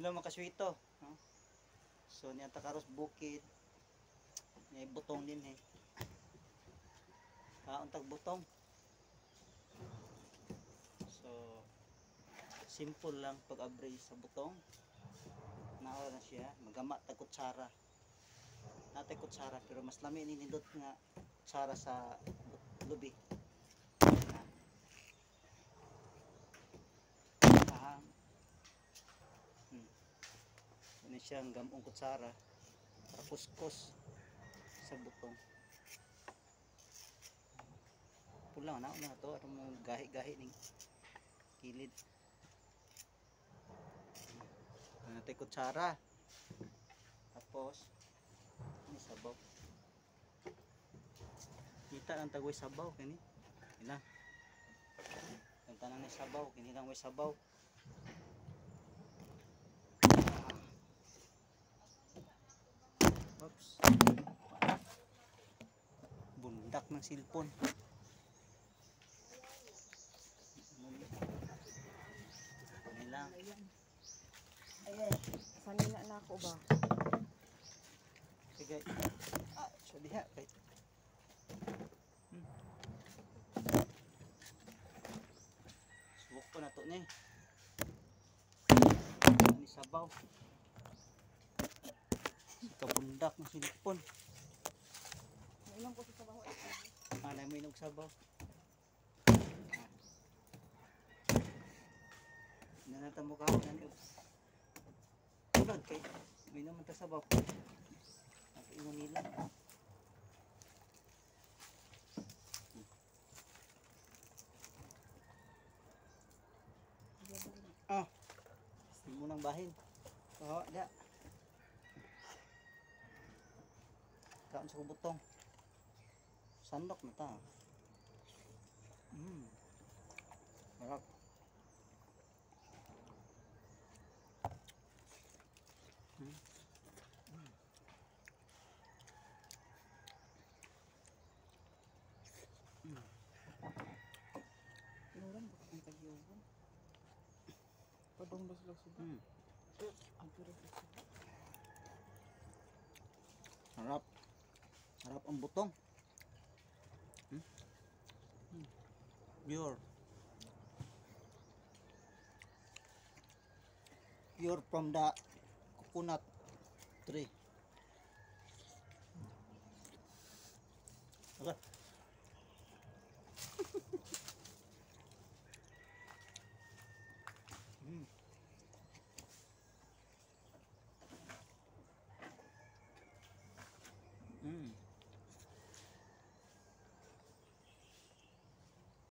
Sila makaswito. No? So niya takaros bukid. Niya butong din eh. Untag butong. So simple lang pag-abray sa butong. Naora na siya, magama tag kutsara. Natay kutsara pero mas lami ni nindot nga kutsara sa lubi. Ano siya ang gamong kutsara para kuskus sa butong. Pulang na to atong mga gahi-gahi ning kilid. Natay kutsara. Tapos ini sabaw. Kita ang tagoy sabaw kani. Ina. Ang tanan ni sabaw, kini lang way sabaw. Oops. Bundak ng silpon. Ini lang. Ayan, sanina na ako ba? Sige. So diha kay. Suwok ko na to ni. Ini sabaw. Kabundak ng silpon. Inom ko sa sabaw. Anay mo inog sabaw. Nanata mo ka ako yan. Tulad kay may naman ta sabaw. At inom nila. Hindi mo nang bahin. Oo, da. Kaon sa butong. Sandok na ta. Harap. Inuran ba kung tagyogon? Padong ba sila sila? Ang puro sila. Harap. Harap ang butong. Pure. Pure from the coconut tree. Okay.